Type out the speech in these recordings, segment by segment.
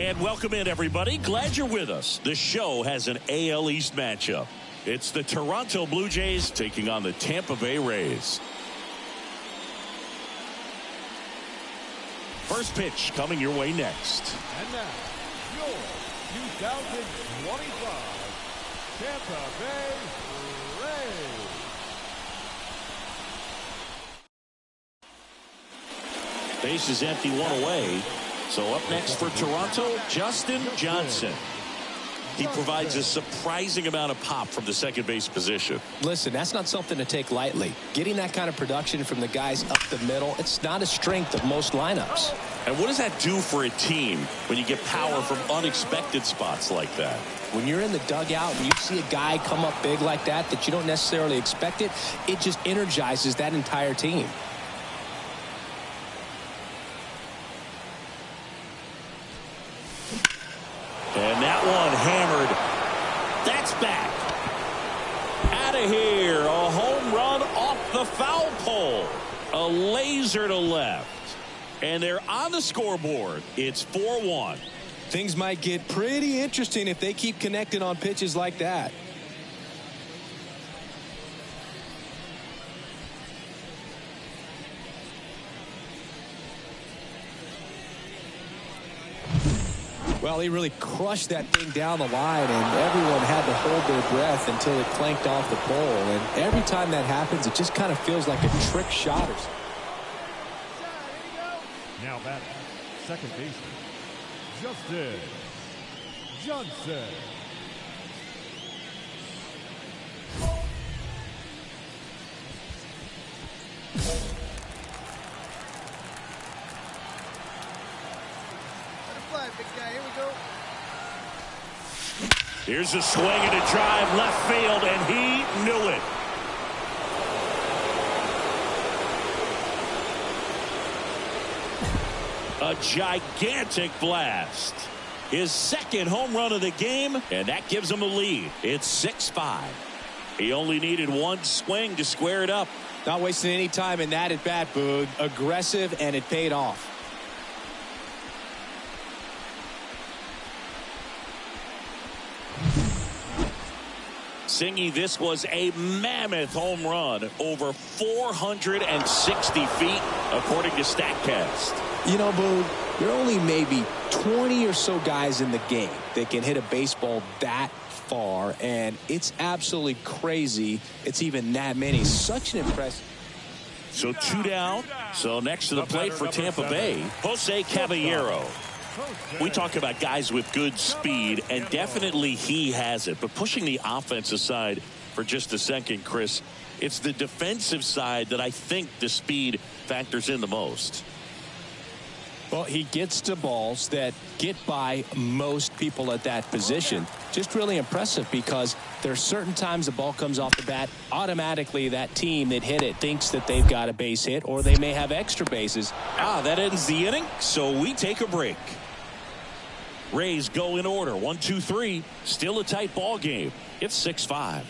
And welcome in, everybody. Glad you're with us. The show has an AL East matchup. It's the Toronto Blue Jays taking on the Tampa Bay Rays. First pitch coming your way next. And now, your 2025 Tampa Bay Rays. Base is empty, one away. So up next for Toronto, Justin Johnson. He provides a surprising amount of pop from the second base position. Listen, that's not something to take lightly. Getting that kind of production from the guys up the middle, it's not a strength of most lineups. And what does that do for a team when you get power from unexpected spots like that? When you're in the dugout and you see a guy come up big like that you don't necessarily expect it, it just energizes that entire team. And that one hammered. That's back. Out of here. A home run off the foul pole. A laser to left. And they're on the scoreboard. It's 4-1. Things might get pretty interesting if they keep connecting on pitches like that. Well, he really crushed that thing down the line, and everyone had to hold their breath until it clanked off the pole. And every time that happens, it just kind of feels like a trick shot or something. Now batting, second baseman, Justin Johnson. Big guy. Here we go. Here's a swing and a drive left field, and he knew it. A gigantic blast. His second home run of the game, and that gives him a lead. It's 6-5. He only needed one swing to square it up. Not wasting any time in that at bat, Boog. Aggressive, and it paid off. Singy, this was a mammoth home run, over 460 feet, according to StatCast. You know, Boog, there are only maybe 20 or so guys in the game that can hit a baseball that far, and it's absolutely crazy it's even that many. Such an impressive. So 2 down. So next to the plate for Tampa Bay, Jose Caballero. We talk about guys with good speed, and definitely he has it. But pushing the offense aside for just a second, Chris, it's the defensive side that I think the speed factors in the most. Well, he gets to balls that get by most people at that position. Just really impressive, because there are certain times the ball comes off the bat, automatically that team that hit it thinks that they've got a base hit, or they may have extra bases. That ends the inning, so we take a break. Rays go in order. 1, 2, 3. Still a tight ball game. It's 6-5.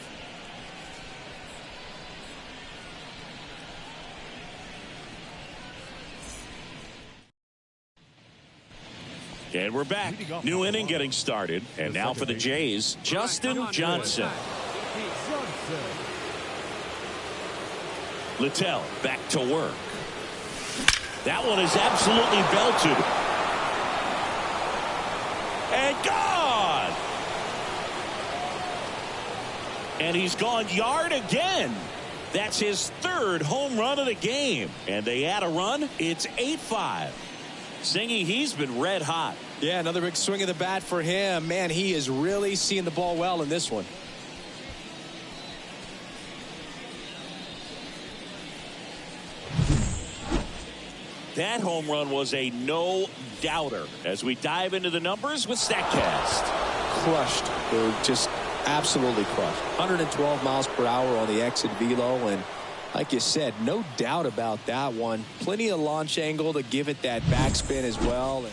And we're back. New inning getting started. And now for the Jays, Justin Johnson. Littell back to work. That one is absolutely belted. And gone. And he's gone yard again. That's his third home run of the game. And they add a run. It's 8-5. Singy, he's been red hot. Yeah, another big swing of the bat for him. Man, he is really seeing the ball well in this one. That home run was a no-doubter. As we dive into the numbers with StatCast. Crushed. Just absolutely crushed. 112 miles per hour on the exit velo, and like you said, no doubt about that one. Plenty of launch angle to give it that backspin as well.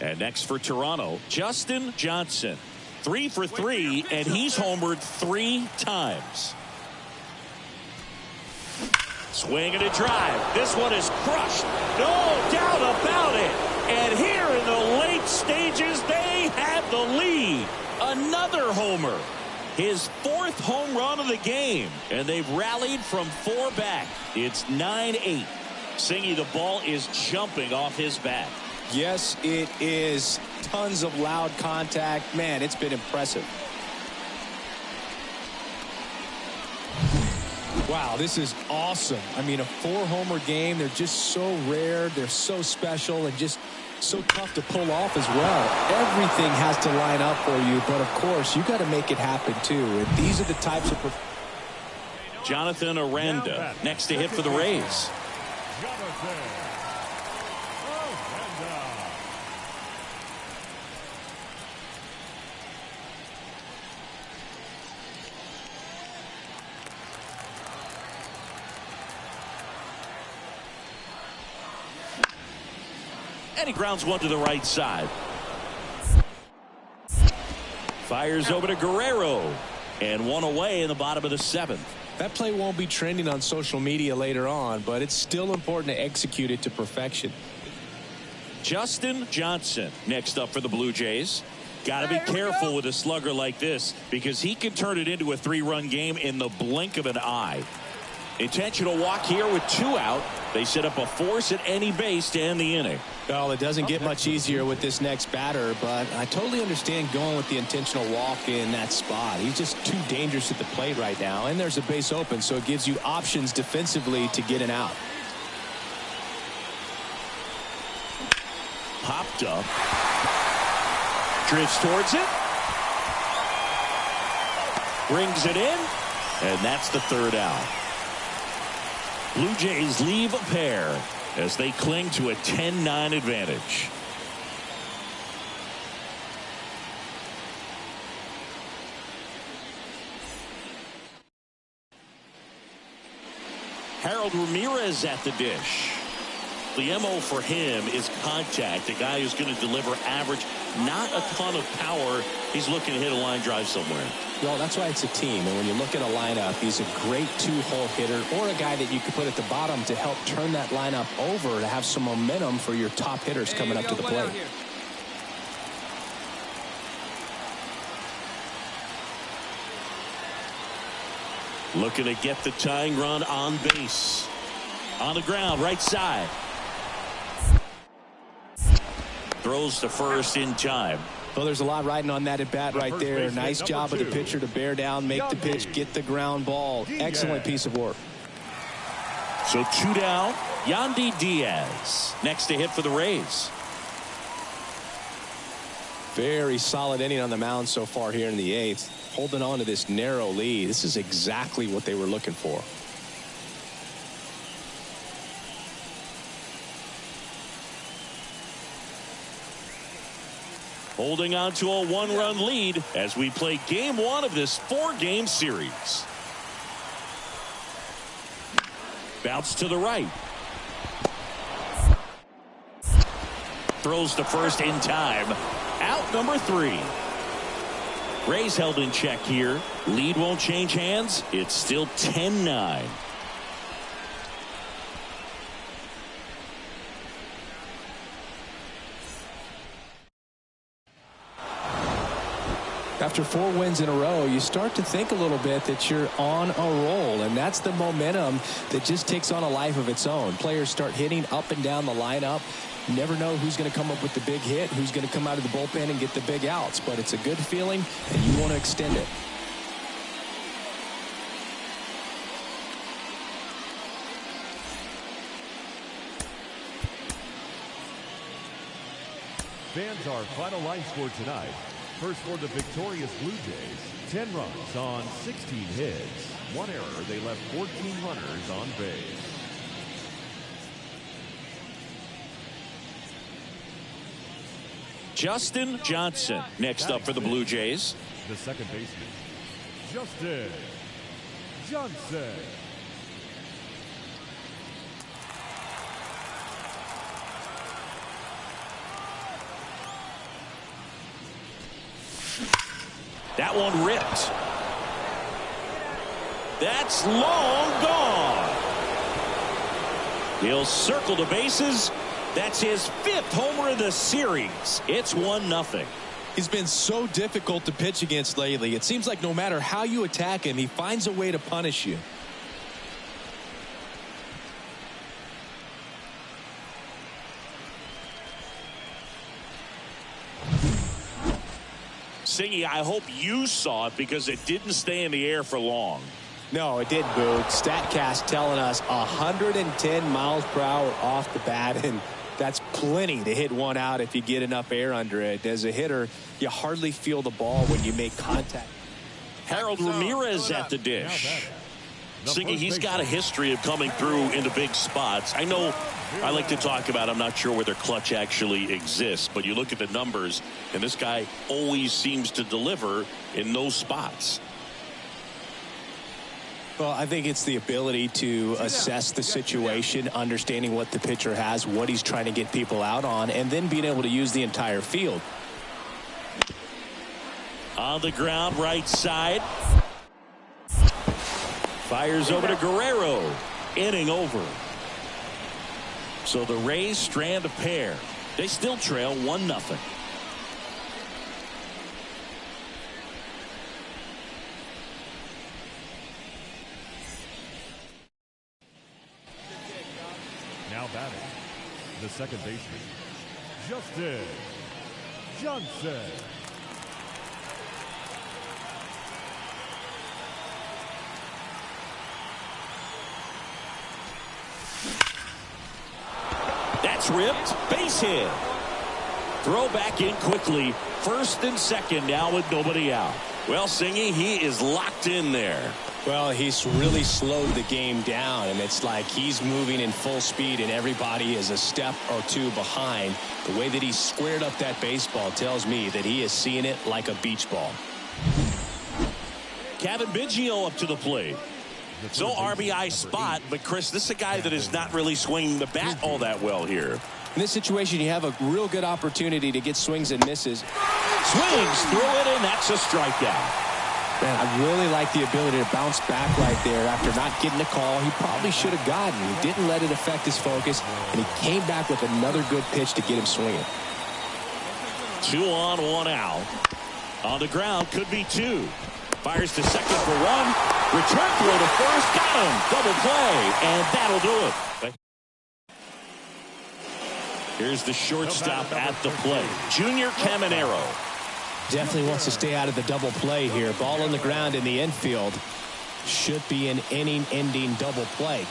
And next for Toronto, Justin Johnson. 3 for 3, and he's homered 3 times. Swing and a drive. This one is crushed. No doubt about it. And here in the late stages, they have the lead. Another homer. His fourth home run of the game. And they've rallied from 4 back. It's 9-8. Singy, the ball is jumping off his bat. Yes, it is. Tons of loud contact. Man, it's been impressive. Wow, this is awesome. I mean, a 4-homer game. They're just so rare. They're so special and just so tough to pull off as well. Everything has to line up for you, but of course, you got to make it happen too. And these are the types of... Jonathan Aranda next to hit for the Rays. And he grounds one to the right side. Fires over to Guerrero. And one away in the bottom of the 7th. That play won't be trending on social media later on, but it's still important to execute it to perfection. Justin Johnson next up for the Blue Jays. Got to be careful with a slugger like this because he can turn it into a 3-run game in the blink of an eye. Intentional walk here with 2 out. They set up a force at any base to end the inning. Well, it doesn't get much easier with this next batter, but I totally understand going with the intentional walk in that spot. He's just too dangerous at the plate right now, and there's a base open, so it gives you options defensively to get an out. Popped up. Drifts towards it. Brings it in, and that's the 3rd out. Blue Jays leave a pair as they cling to a 10-9 advantage. Harold Ramirez at the dish. The MO for him is contact. A guy who's going to deliver average, not a ton of power. He's looking to hit a line drive somewhere. Well, that's why it's a team. And when you look at a lineup, he's a great 2-hole hitter or a guy that you could put at the bottom to help turn that lineup over to have some momentum for your top hitters coming up to the plate. Looking to get the tying run on base. On the ground, right side. Throws to first in time. Well, there's a lot riding on that at bat right there. Nice job of the pitcher to bear down, make the pitch, get the ground ball. Excellent piece of work. So 2 down. Yandy Diaz next to hit for the Rays. Very solid inning on the mound so far here in the 8th. Holding on to this narrow lead. This is exactly what they were looking for. Holding on to a 1-run lead as we play game 1 of this 4-game series. Bounce to the right. Throws to first in time. Out number 3. Rays held in check here. Lead won't change hands. It's still 10-9. After 4 wins in a row, you start to think a little bit that you're on a roll, and that's the momentum that just takes on a life of its own. Players start hitting up and down the lineup. You never know who's going to come up with the big hit, who's going to come out of the bullpen and get the big outs, but it's a good feeling, and you want to extend it. Fans, our final line score tonight. First for the victorious Blue Jays, 10 runs on 16 hits. 1 error, they left 14 runners on base. Justin Johnson next up for the Blue Jays. The second baseman, Justin Johnson. That one ripped. That's long gone. He'll circle the bases That's his 5th homer of the series. It's 1-0. He's been so difficult to pitch against lately. It seems like no matter how you attack him, he finds a way to punish you. Singy, I hope you saw it because it didn't stay in the air for long. No, it didn't, Boog. StatCast telling us 110 miles per hour off the bat, and that's plenty to hit one out if you get enough air under it. As a hitter, you hardly feel the ball when you make contact. Harold Ramirez at the dish. Singy, he's got a history of coming through into big spots. I know I like to talk about, I'm not sure whether clutch actually exists, but you look at the numbers, and this guy always seems to deliver in those spots. Well, I think it's the ability to assess the situation, understanding what the pitcher has, what he's trying to get people out on, and then being able to use the entire field. On the ground, right side. Fires over to Guerrero. Inning over. So the Rays strand a pair. They still trail 1-0. Now batting, the second baseman, Justin Johnson. That's ripped. Base hit. Throw back in quickly. First and second now with nobody out. Well, Singy, he is locked in there. Well, he's really slowed the game down, and it's like he's moving in full speed and everybody is a step or two behind. The way that he squared up that baseball tells me that he is seeing it like a beach ball. Kevin Biggio up to the plate. So RBI spot, but Chris, this is a guy that is not really swinging the bat all that well here. In this situation, you have a real good opportunity to get swings and misses. Swings through it, and that's a strikeout. Man, I really like the ability to bounce back right there after not getting a call he probably should have gotten. He didn't let it affect his focus, and he came back with another good pitch to get him swinging. 2 on, 1 out. On the ground, could be 2. Fires to second for 1. Return throw to first. Got him. Double play, and that'll do it. Here's the shortstop at the plate, Junior Caminero. Definitely wants to stay out of the double play here. Ball on the ground in the infield. Should be an inning-ending double play.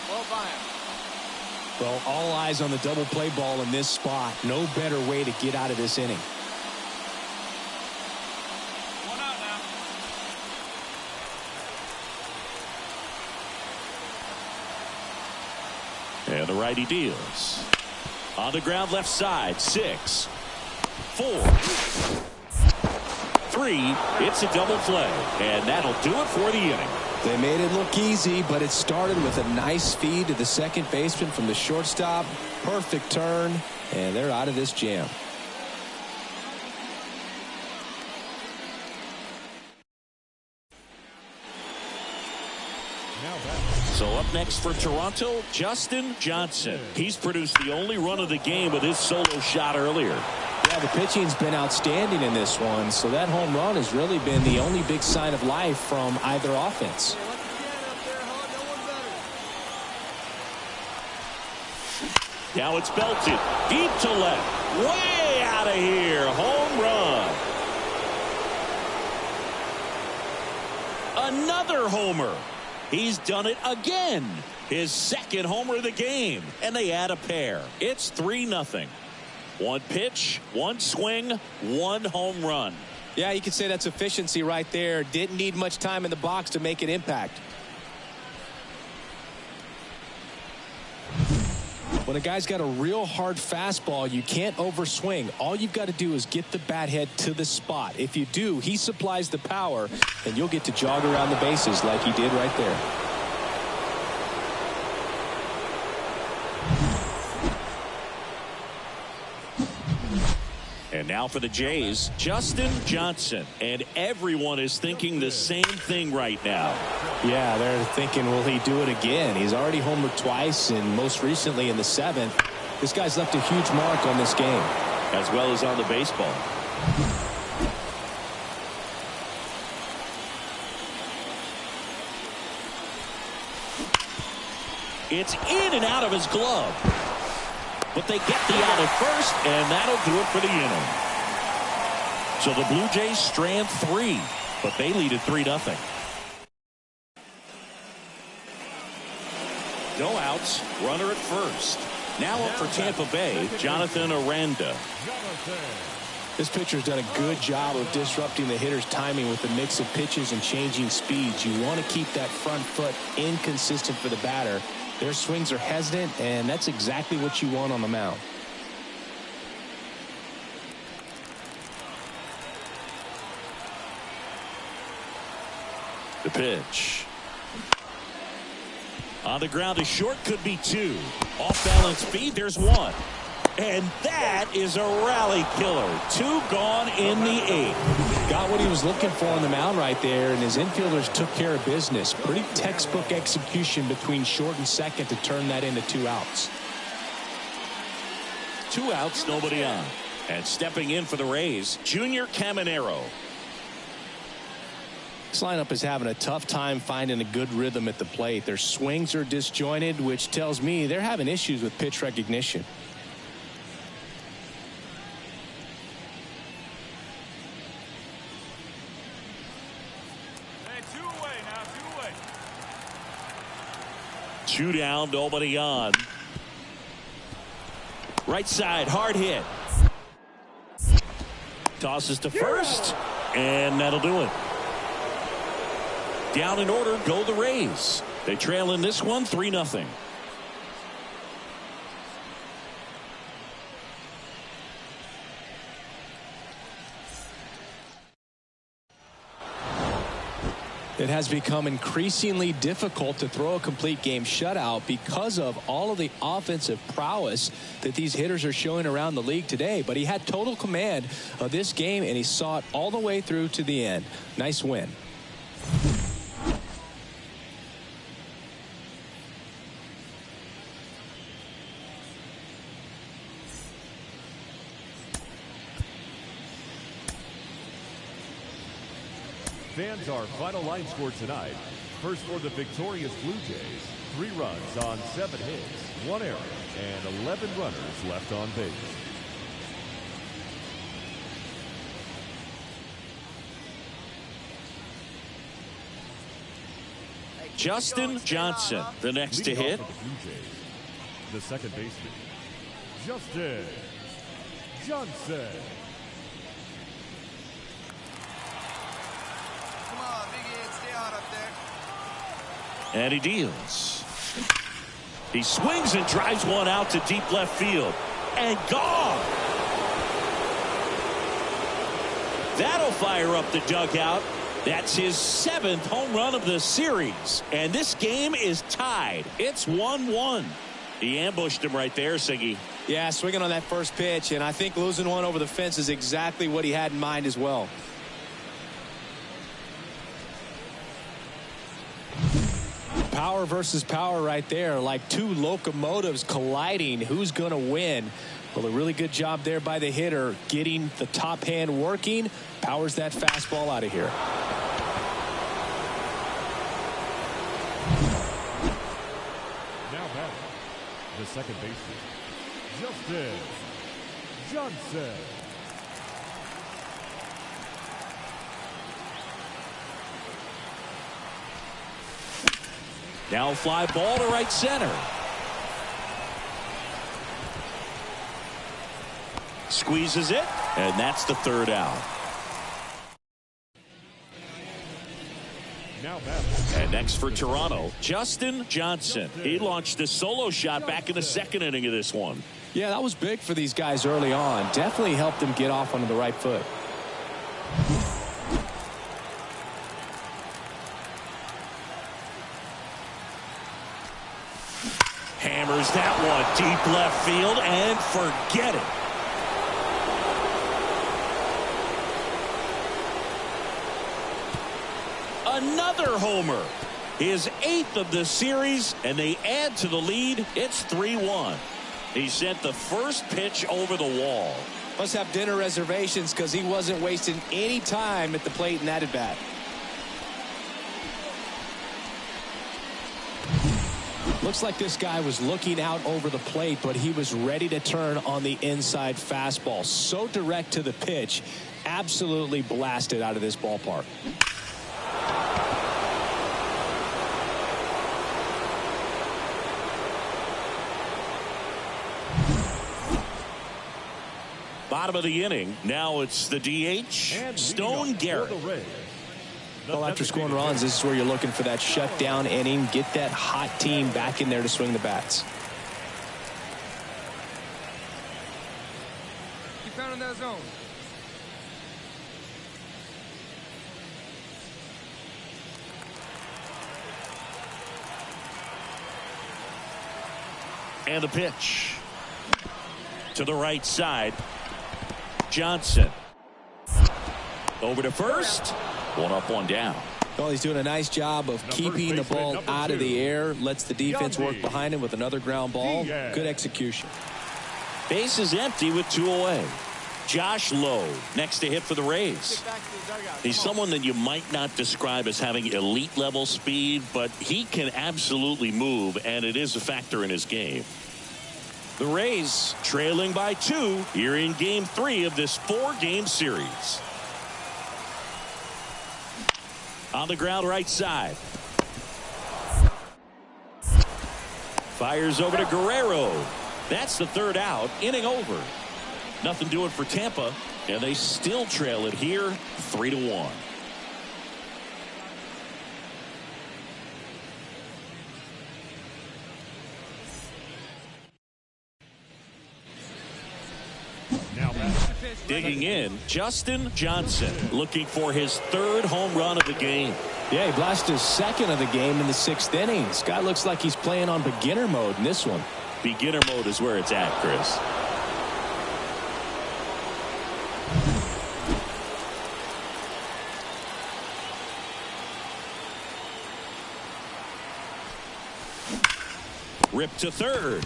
Well, all eyes on the double play ball in this spot. No better way to get out of this inning. And the righty deals. On the ground left side, 6, 4, 3. It's a double play, and that'll do it for the inning. They made it look easy, but it started with a nice feed to the second baseman from the shortstop. Perfect turn, and they're out of this jam. So up next for Toronto, Justin Johnson. He's produced the only run of the game with his solo shot earlier. Yeah, the pitching's been outstanding in this one, so that home run has really been the only big sign of life from either offense. Now it's belted deep to left, way out of here, home run. Another homer. He's done it again. His second homer of the game, and they add a pair. It's 3-0. 1 pitch, 1 swing, 1 home run. Yeah, you could say that's efficiency right there. Didn't need much time in the box to make an impact. When a guy's got a real hard fastball, you can't overswing. All you've got to do is get the bat head to the spot. If you do, he supplies the power, and you'll get to jog around the bases like he did right there. And now for the Jays, Justin Johnson. And everyone is thinking the same thing right now. Yeah, they're thinking, will he do it again? He's already homered twice, and most recently in the 7th. This guy's left a huge mark on this game. As well as on the baseball. It's in and out of his glove. But they get the out at first, and that'll do it for the inning. So the Blue Jays strand 3, but they lead at 3-0. No outs, runner at first. Now up for Tampa Bay, Jonathan Aranda. This pitcher's done a good job of disrupting the hitter's timing with the mix of pitches and changing speeds. You want to keep that front foot inconsistent for the batter. Their swings are hesitant, and that's exactly what you want on the mound. The pitch. On the ground, a short, could be 2. Off balance speed, there's 1. And that is a rally killer. 2 gone in the 8th. Got what he was looking for on the mound right there, and his infielders took care of business. Pretty textbook execution between short and second to turn that into 2 outs. 2 outs, nobody on. And stepping in for the Rays, Junior Caminero. This lineup is having a tough time finding a good rhythm at the plate. Their swings are disjointed, which tells me they're having issues with pitch recognition. Hey, 2 away now, 2 away. 2 down, nobody on. Right side, hard hit. Tosses to first, and that'll do it. Down in order go the Rays. They trail in this one 3-0. It has become increasingly difficult to throw a complete game shutout because of all of the offensive prowess that these hitters are showing around the league today. But he had total command of this game, and he saw it all the way through to the end. Nice win. Fans, our final line score tonight. First for the victorious Blue Jays, 3 runs on 7 hits, 1 error, and 11 runners left on base. Justin Johnson, the next to hit. The Blue Jays, the second baseman, Justin Johnson. And he deals. He swings and drives one out to deep left field. And gone. That'll fire up the dugout. That's his 7th home run of the series. And this game is tied. It's 1-1. He ambushed him right there, Siggy. Yeah, swinging on that first pitch, and I think losing one over the fence is exactly what he had in mind as well. Power versus power right there, like 2 locomotives colliding. Who's going to win? Well, a really good job there by the hitter, getting the top hand working. Powers that fastball out of here. Now batting, the second baseman, Justin Johnson. Now fly ball to right center. Squeezes it, and that's the 3rd out. Now batting. And next for Toronto, Justin Johnson. He launched a solo shot back in the 2nd inning of this one. Yeah, that was big for these guys early on. Definitely helped them get off onto the right foot. Hammers that one deep left field and forget it. Another homer. His 8th of the series, and they add to the lead. It's 3-1. He sent the first pitch over the wall. Must have dinner reservations because he wasn't wasting any time at the plate in that at bat. Looks like this guy was looking out over the plate, but he was ready to turn on the inside fastball. So direct to the pitch, absolutely blasted out of this ballpark. Bottom of the inning. Now it's the DH, Stone Garrett. Well, after scoring runs, this is where you're looking for that shutdown inning. Get that hot team back in there to swing the bats. You found in that zone. And the pitch to the right side. Johnson over to first. One up, one down. Well, he's doing a nice job of keeping the ball out of the air. Lets the defense work behind him with another ground ball. Good execution. Base is empty with 2 away. Josh Lowe next to hit for the Rays. He's someone that you might not describe as having elite level speed, but he can absolutely move, and it is a factor in his game. The Rays trailing by 2 here in game 3 of this 4-game series. On the ground right side. Fires over to Guerrero. That's the 3rd out. Inning over. Nothing doing for Tampa, and they still trail it here 3-1. Digging in, Justin Johnson looking for his 3rd home run of the game. Yeah, he blasted his 2nd of the game in the 6th inning. This guy looks like he's playing on beginner mode in this one. Beginner mode is where it's at, Chris. Rip to 3rd.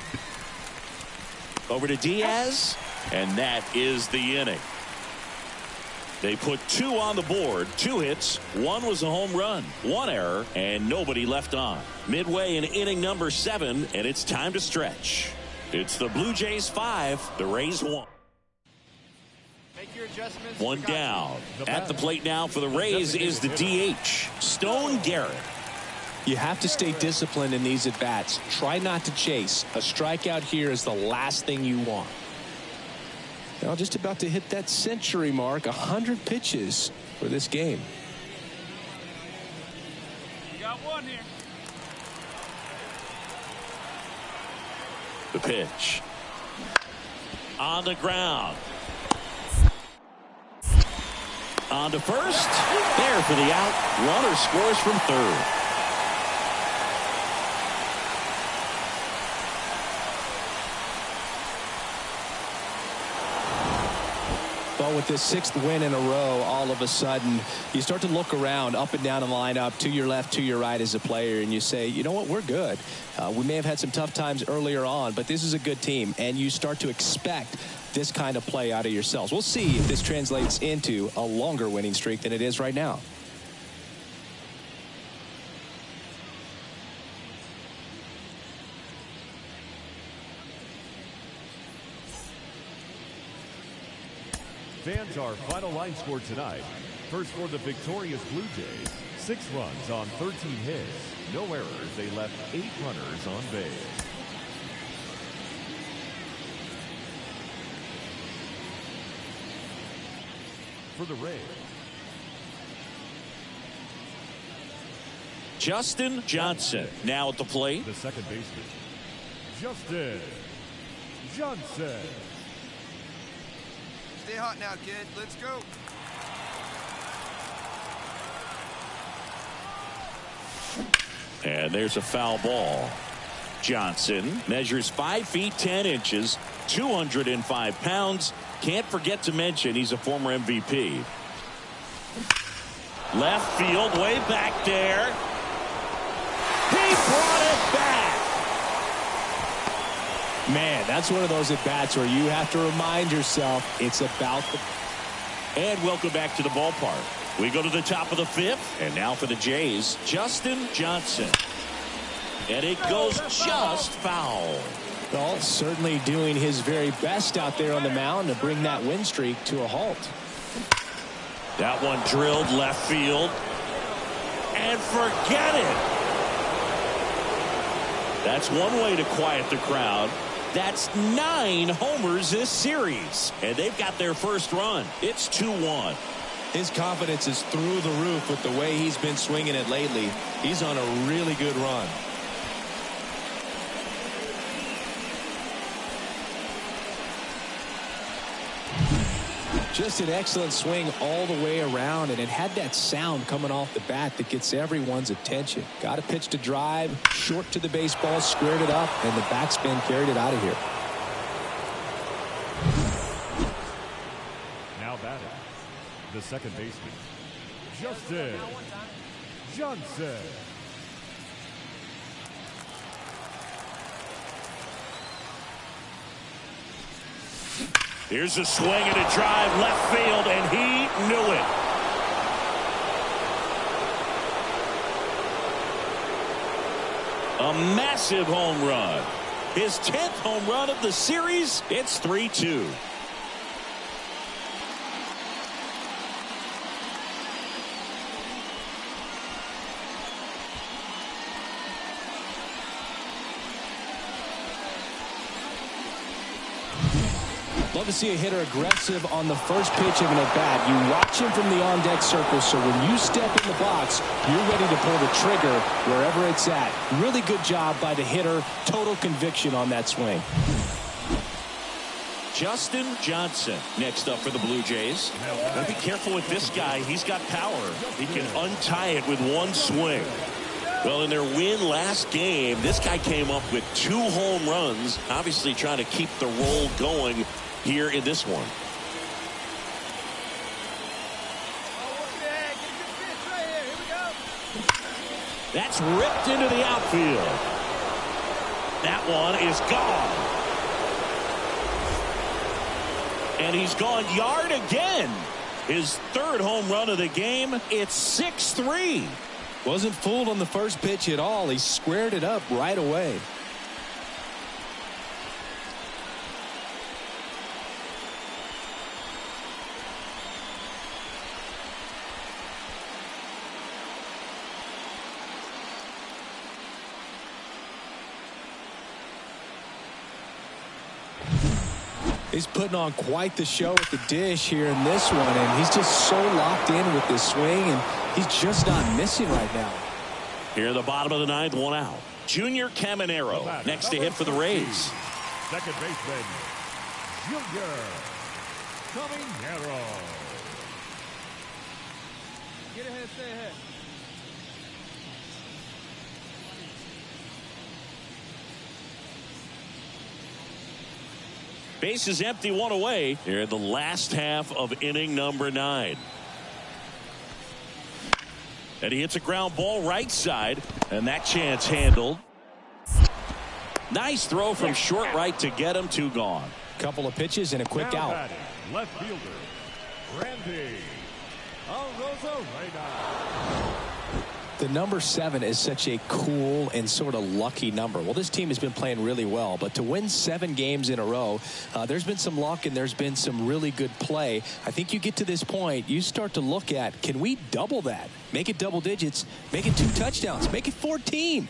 Over to Diaz. And that is the inning. They put 2 on the board, 2 hits, 1 was a home run, 1 error, and nobody left on. Midway in inning number 7, and it's time to stretch. It's the Blue Jays 5, the Rays 1. Make your adjustments. 1 down. At the plate now for the Rays is the DH, Stone Garrett. You have to stay disciplined in these at-bats. Try not to chase. A strikeout here is the last thing you want. Now just about to hit that century mark, 100 pitches for this game. You got 1 here. The pitch. On the ground. On to first. There for the out. Runner scores from 3rd. Well, with this 6th win in a row, all of a sudden, you start to look around up and down the lineup, to your left, to your right as a player, and you say, you know what, we're good. We may have had some tough times earlier on, but this is a good team, and you start to expect this kind of play out of yourselves. We'll see if this translates into a longer winning streak than it is right now. Fans, our final line score tonight. First for the victorious Blue Jays, 6 runs on 13 hits. No errors. They left 8 runners on base. For the Rays, Justin Johnson now at the plate. the second baseman, Justin Johnson. Stay hot now, kid. Let's go. And there's a foul ball. Johnson measures 5 feet 10 inches, 205 pounds. Can't forget to mention he's a former MVP. Left field, way back there. He brought it back. Man, that's one of those at-bats where you have to remind yourself it's about the... And welcome back to the ballpark. We go to the top of the fifth, and now for the Jays, Justin Johnson. And it goes just foul. Well, certainly doing his very best out there on the mound to bring that win streak to a halt. That one drilled left field. And forget it. That's one way to quiet the crowd. That's 9 homers this series. And they've got their first run. It's 2-1. His confidence is through the roof with the way he's been swinging it lately. He's on a really good run. Just an excellent swing all the way around, and it had that sound coming off the bat that gets everyone's attention. Got a pitch to drive, short to the baseball, squared it up, and the backspin carried it out of here. Now batting, the second baseman, Justin Johnson. Here's a swing and a drive left field, and he knew it. A massive home run. His 10th home run of the series. It's 3-2. Love to see a hitter aggressive on the first pitch of an at-bat. You watch him from the on-deck circle, so when you step in the box, you're ready to pull the trigger wherever it's at. Really good job by the hitter. Total conviction on that swing. Justin Johnson next up for the Blue Jays. Now be careful with this guy. He's got power. He can untie it with one swing. Well, in their win last game, this guy came up with 2 home runs, obviously trying to keep the roll going here in this one. That's ripped into the outfield. That one is gone. And he's gone yard again. His 3rd home run of the game. It's 6-3. Wasn't fooled on the first pitch at all. He squared it up right away. He's putting on quite the show at the dish here in this one, and he's just so locked in with this swing, and he's just not missing right now. Here in the bottom of the 9th, 1 out. Junior Caminero next to hit for the Rays. Second baseman, Junior Caminero. Get ahead, stay ahead. Base is empty, 1 away here in the last half of inning number 9. And he hits a ground ball right side, and that chance handled. Nice throw from short right to get him. 2 gone. Couple of pitches and a quick Now out. batting, left fielder, Randy Arozarena. The number 7 is such a cool and sort of lucky number. Well, this team has been playing really well, but to win 7 games in a row, there's been some luck and there's been some really good play. I think you get to this point, you start to look at, can we double that? Make it double digits, make it 2 touchdowns, make it 14.